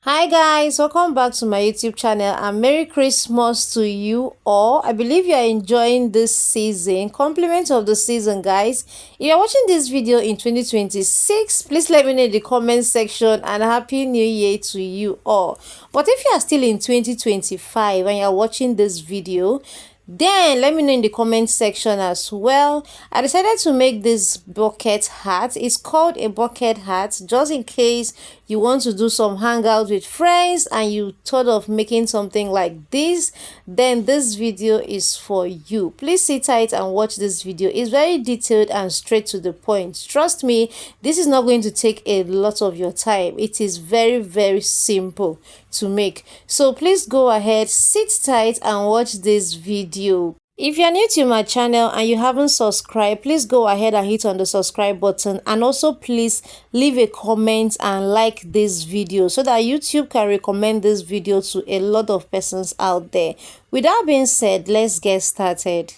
Hi guys, welcome back to my YouTube channel and Merry Christmas to you all. I believe you are enjoying this season, compliment of the season guys. If you're watching this video in 2026, please let me know in the comment section and Happy New Year to you all. But if you are still in 2025 and you're watching this video, then let me know in the comment section as well. I decided to make this bucket hat. It's called a bucket hat just in case you want to do some hangout with friends and you thought of making something like this. Then this video is for you. Please sit tight and watch this video. It's very detailed and straight to the point. Trust me, this is not going to take a lot of your time. It is very simple to make. So please go ahead, sit tight and watch this video. If you're new to my channel and you haven't subscribed, please go ahead and hit on the subscribe button, and also please leave a comment and like this video so that YouTube can recommend this video to a lot of persons out there. With that being said, let's get started.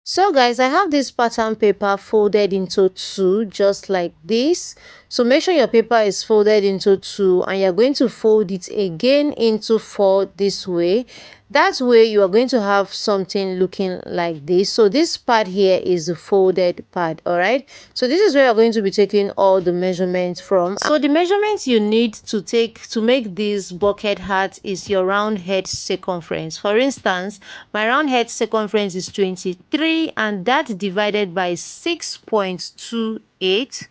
So guys, I have this pattern paper folded into two just like this. So make sure your paper is folded into two and you're going to fold it again into four this way. That way you are going to have something looking like this. So this part here is the folded part. All right, so this is where you're going to be taking all the measurements from. So the measurements you need to take to make this bucket hat is your round head circumference. For instance, my round head circumference is 23 and that divided by 6.28.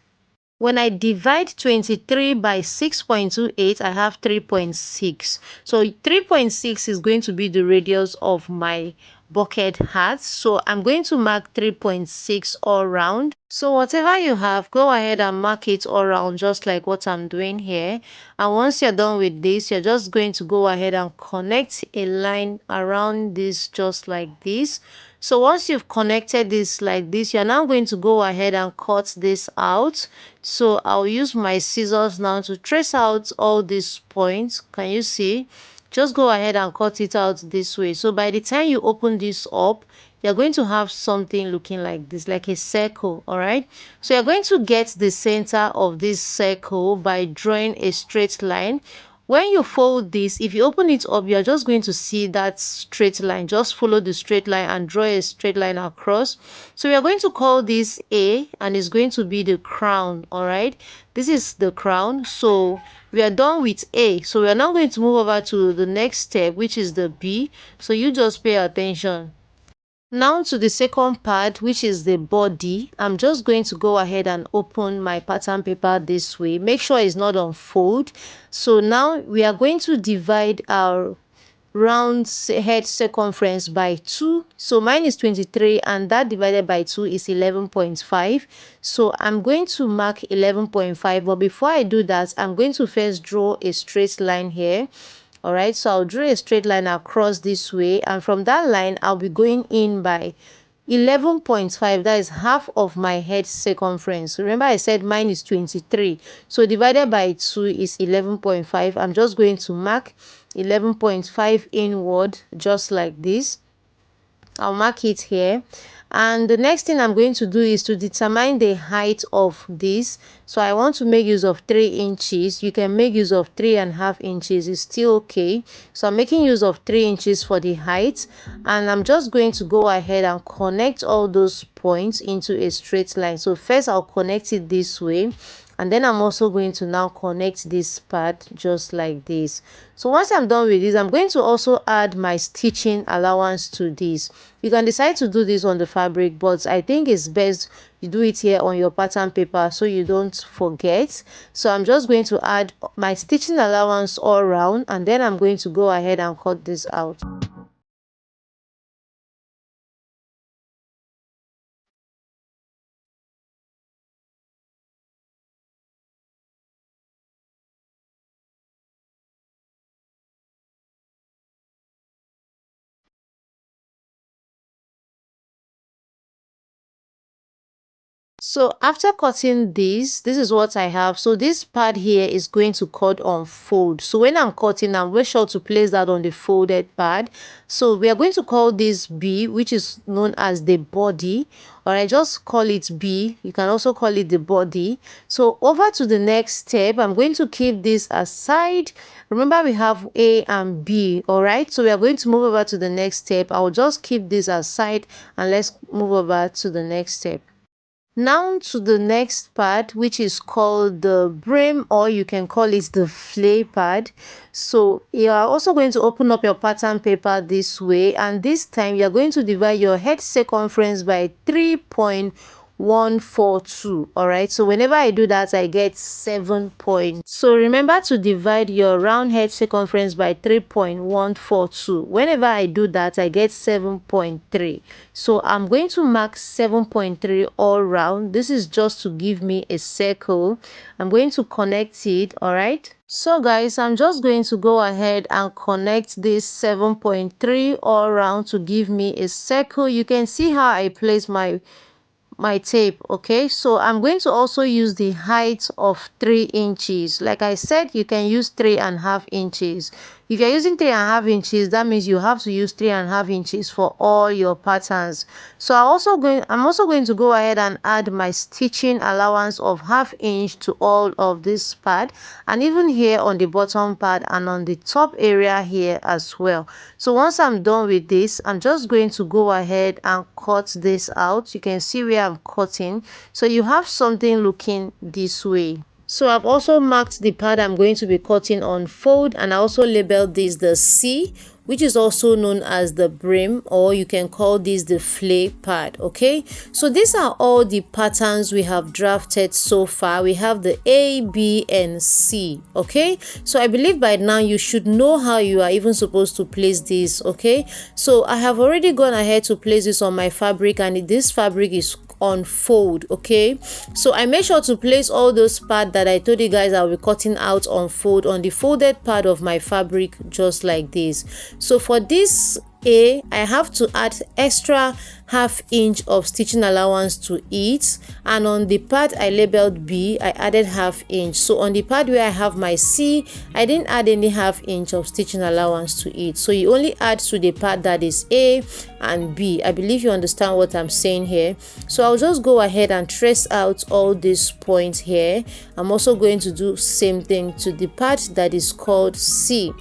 When I divide 23 by 6.28, I have 3.6. So 3.6 is going to be the radius of my bucket hat. So I'm going to mark 3.6 all round. So whatever you have, go ahead and mark it all round just like what I'm doing here. And once you're done with this, you're just going to go ahead and connect a line around this just like this. So once you've connected this like this, you're now going to go ahead and cut this out. So I'll use my scissors now to trace out all these points. Can you see? Just go ahead and cut it out this way. So by the time you open this up, you're going to have something looking like this, like a circle. All right, so you're going to get the center of this circle by drawing a straight line. When you fold this, if you open it up, you're just going to see that straight line. Just follow the straight line and draw a straight line across. So we are going to call this A and it's going to be the crown. All right, this is the crown. So we are done with A. So we are now going to move over to the next step, which is the B. So you just pay attention. Now to the second part, which is the body. I'm just going to go ahead and open my pattern paper this way. Make sure it's not on fold. So now we are going to divide our round head circumference by 2. So mine is 23 and that divided by 2 is 11.5. So I'm going to mark 11.5, but before I do that, I'm going to first draw a straight line here. All right, so I'll draw a straight line across this way, and from that line I'll be going in by 11.5. That is half of my head circumference. Remember I said mine is 23, so divided by 2 is 11.5. I'm just going to mark 11.5 inward just like this. I'll mark it here, and the next thing I'm going to do is to determine the height of this. So I want to make use of 3 inches. You can make use of 3.5 inches, it's still okay. So I'm making use of 3 inches for the height, and I'm just going to go ahead and connect all those points into a straight line. So first I'll connect it this way, and then I'm also going to now connect this part just like this. So once I'm done with this, I'm going to also add my stitching allowance to this. You can decide to do this on the fabric, but I think it's best you do it here on your pattern paper so you don't forget. So I'm just going to add my stitching allowance all around, and then I'm going to go ahead and cut this out. So after cutting this is what I have. So this part here is going to cut on fold. So when I'm cutting, I'm very sure to place that on the folded part. So we are going to call this B, which is known as the body. Or I just call it B. You can also call it the body. So over to the next step, I'm going to keep this aside. Remember, we have A and B. All right. So we are going to move over to the next step. I will just keep this aside and let's move over to the next step. Now to the next part, which is called the brim, or you can call it the flay part. So you are also going to open up your pattern paper this way, and this time you are going to divide your head circumference by 3.142. all right, so whenever I do that, I get 7 points. So remember to divide your round head circumference by 3.142. whenever I do that, I get 7.3. so I'm going to mark 7.3 all round. This is just to give me a circle. I'm going to connect it. All right, so guys, I'm just going to go ahead and connect this 7.3 all around to give me a circle. You can see how I place my tape. Okay, so I'm going to also use the height of 3 inches. Like I said, you can use 3.5 inches. If you're using 3.5 inches, that means you have to use 3.5 inches for all your patterns. So I'm also going to go ahead and add my stitching allowance of 1/2 inch to all of this part, and even here on the bottom part and on the top area here as well. So once I'm done with this, I'm just going to go ahead and cut this out. You can see where I'm cutting, so you have something looking this way. So I've also marked the part I'm going to be cutting on fold, and I also labeled this the C, which is also known as the brim, or you can call this the flay part. Okay, so these are all the patterns we have drafted so far. We have the A, B, and C. Okay, so I believe by now you should know how you are even supposed to place this. Okay, so I have already gone ahead to place this on my fabric, and this fabric is on fold. Okay, so I make sure to place all those parts that I told you guys I'll be cutting out on fold on the folded part of my fabric, just like this. So for this A, I have to add extra 1/2 inch of stitching allowance to it, and on the part I labeled B, I added 1/2 inch. So on the part where I have my C, I didn't add any 1/2 inch of stitching allowance to it. So you only add to the part that is A and B. I believe you understand what I'm saying here. So I'll just go ahead and trace out all these points here. I'm also going to do same thing to the part that is called C.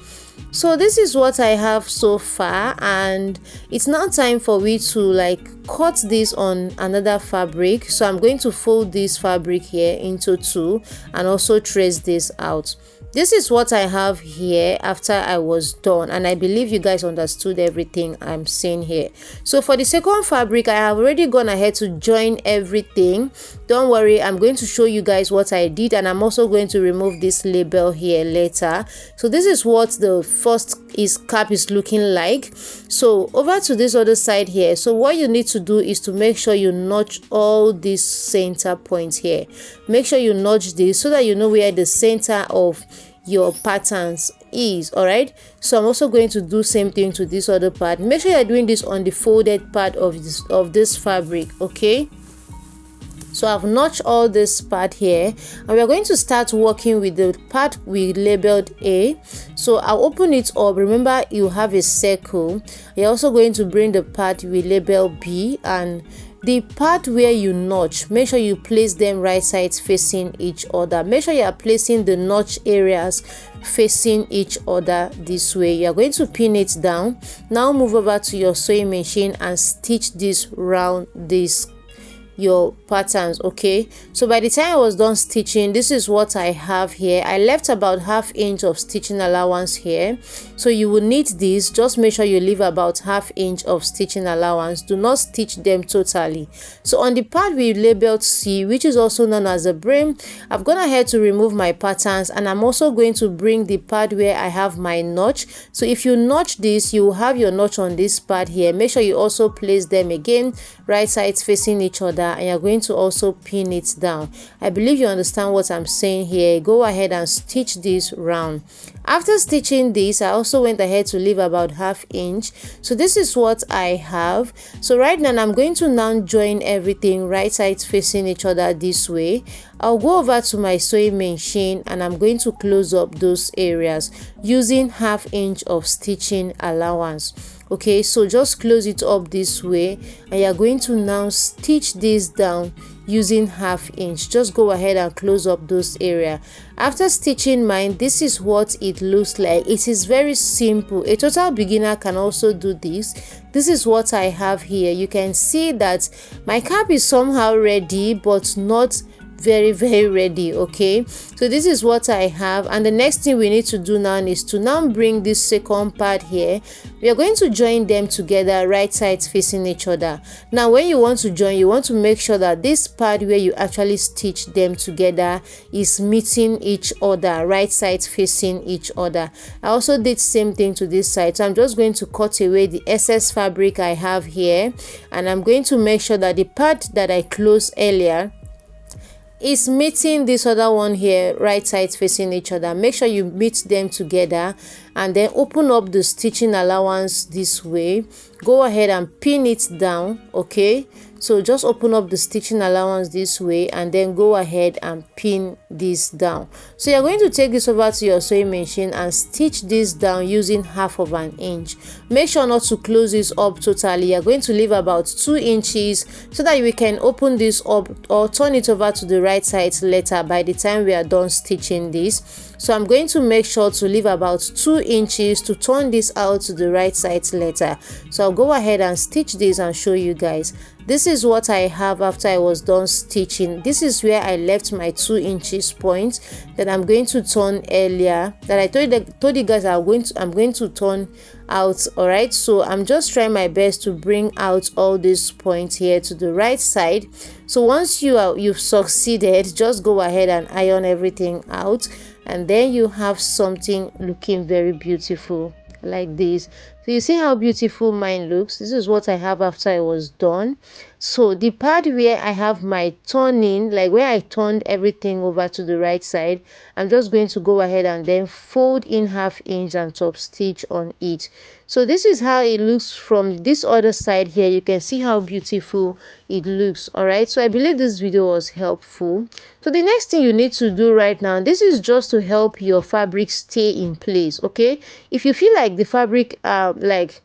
So this is what I have so far, and it's now time for me to like cut this on another fabric. So I'm going to fold this fabric here into 2 and also trace this out. This is what I have here after I was done, and I believe you guys understood everything I'm saying here. So for the second fabric, I have already gone ahead to join everything. Don't worry, I'm going to show you guys what I did, and I'm also going to remove this label here later. So this is what the first cap is looking like. So over to this other side here. So what you need to do is to make sure you notch all these center points here. Make sure you notch this so that you know where the center of your patterns is. All right, so I'm also going to do same thing to this other part. Make sure you're doing this on the folded part of this fabric. Okay, so I've notched all this part here, and we're going to start working with the part we labeled A. So I'll open it up. Remember, you have a circle. You're also going to bring the part we label B, and the part where you notch, make sure you place them right sides facing each other. Make sure you are placing the notch areas facing each other this way. You are going to pin it down. Now move over to your sewing machine and stitch this round this your patterns. Okay, so by the time I was done stitching, this is what I have here. I left about 1/2 inch of stitching allowance here, so you will need this. Just make sure you leave about 1/2 inch of stitching allowance. Do not stitch them totally. So on the part we labeled C, which is also known as a brim, I've gone ahead to remove my patterns, and I'm also going to bring the part where I have my notch. So if you notch this, you will have your notch on this part here. Make sure you also place them again right sides facing each other, and you're going to also pin it down. I believe you understand what I'm saying here. Go ahead and stitch this round. After stitching this, I also went ahead to leave about ½ inch. So this is what I have. So right now I'm going to now join everything right sides facing each other this way. I'll go over to my sewing machine and I'm going to close up those areas using ½ inch of stitching allowance. Okay, so just close it up this way and you're going to now stitch this down using ½ inch. Just go ahead and close up those area. After stitching mine, this is what it looks like. It is very simple. A total beginner can also do this. This is what I have here. You can see that my cap is somehow ready but not very ready. Okay, so this is what I have, and the next thing we need to do now is to now bring this second part here. We are going to join them together right sides facing each other. Now when you want to join, you want to make sure that this part where you actually stitch them together is meeting each other, right sides facing each other. I also did same thing to this side, so I'm just going to cut away the excess fabric I have here, and I'm going to make sure that the part that I closed earlier is meeting this other one here, right sides facing each other. Make sure you meet them together and then open up the stitching allowance this way. Go ahead and pin it down. Okay, so just open up the stitching allowance this way and then go ahead and pin this down. So you're going to take this over to your sewing machine and stitch this down using ½ inch. Make sure not to close this up totally. You're going to leave about 2 inches so that we can open this up or turn it over to the right side later by the time we are done stitching this. So I'm going to make sure to leave about 2 inches to turn this out to the right side later. So I'll go ahead and stitch this and show you guys. This is what I have after I was done stitching. This is where I left my 2 inches point that I'm going to turn earlier, that I told you guys I'm going to turn out. All right, so I'm just trying my best to bring out all these points here to the right side. So once you've succeeded, just go ahead and iron everything out, and then you have something looking very beautiful like this. So you see how beautiful mine looks. This is what I have after I was done. So the part where I have my turning, like where I turned everything over to the right side, I'm just going to go ahead and then fold in ½ inch and top stitch on it. So this is how it looks from this other side here. You can see how beautiful it looks. All right, so I believe this video was helpful. So the next thing you need to do right now, this is just to help your fabric stay in place. Okay, if you feel like the fabric like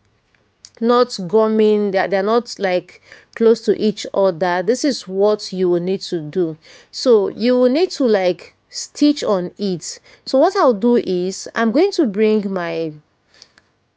not gumming, that they're not like close to each other, this is what you will need to do. So you will need to like stitch on it. So what I'll do is I'm going to bring my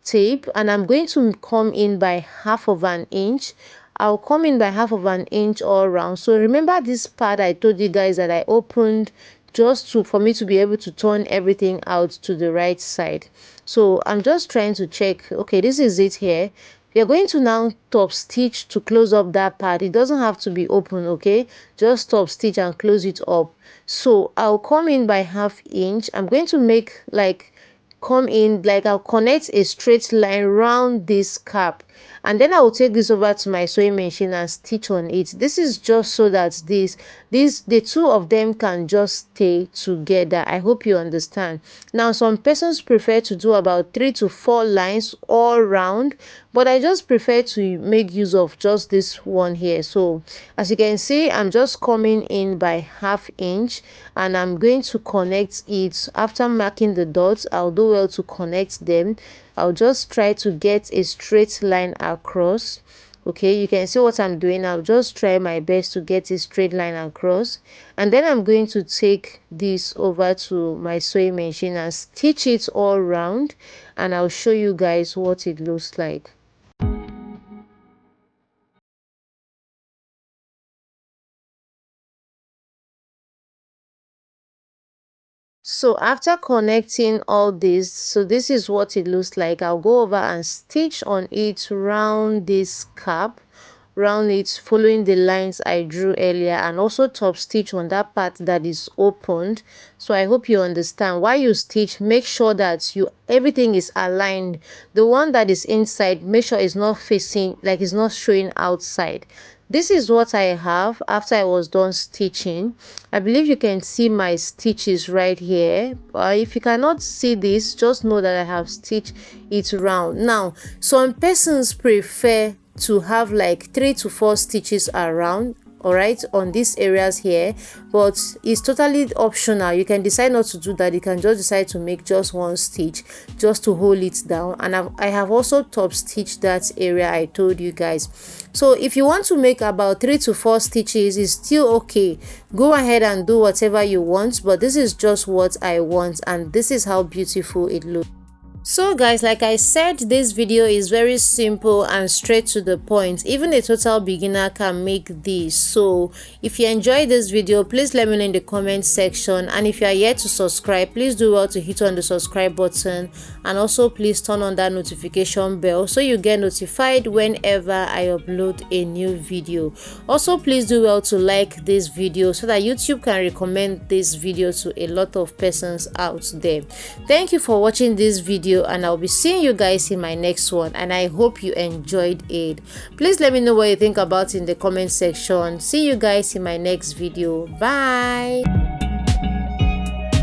tape and I'm going to come in by ½ inch. I'll come in by ½ inch all around. So remember this part I told you guys that I opened just for me to be able to turn everything out to the right side. So I'm just trying to check. Okay, this is it here. You're going to now top stitch to close up that part. It doesn't have to be open. Okay, just top stitch and close it up. So I'll come in by ½ inch. I'm going to make like come in like I'll connect a straight line around this cap, and then I will take this over to my sewing machine and stitch on it. This is just so that the two of them can just stay together. I hope you understand. Now some persons prefer to do about 3 to 4 lines all round, but I just prefer to make use of just this one here. So as you can see, I'm just coming in by ½ inch and I'm going to connect it. After marking the dots, I'll do well to connect them. I'll just try to get a straight line across. Okay, you can see what I'm doing. I'll just try my best to get a straight line across, and then I'm going to take this over to my sewing machine and stitch it all around, and I'll show you guys what it looks like. So after connecting all this, so this is what it looks like. I'll go over and stitch on it round this cap, round it following the lines I drew earlier, and also top stitch on that part that is opened. So I hope you understand. While you stitch, make sure that everything is aligned. The one that is inside, make sure it's not facing, like it's not showing outside. this is what I have after I was done stitching. I believe you can see my stitches right here. If you cannot see this, just know that I have stitched it round. Now some persons prefer to have like 3 to 4 stitches around, all right, on these areas here, but it's totally optional. You can decide not to do that. You can just decide to make just one stitch just to hold it down. And I have also top stitched that area I told you guys. So if you want to make about 3 to 4 stitches, is still okay. Go ahead and do whatever you want, but this is just what I want, and this is how beautiful it looks. So guys, like I said, this video is very simple and straight to the point. Even a total beginner can make this. So if you enjoyed this video, please let me know in the comment section, and if you are yet to subscribe, please do well to hit on the subscribe button, and also please turn on that notification bell so you get notified whenever I upload a new video. Also please do well to like this video so that YouTube can recommend this video to a lot of persons out there. Thank you for watching this video, and I'll be seeing you guys in my next one, and I hope you enjoyed it. Please let me know what you think about it in the comment section. See you guys in my next video. Bye.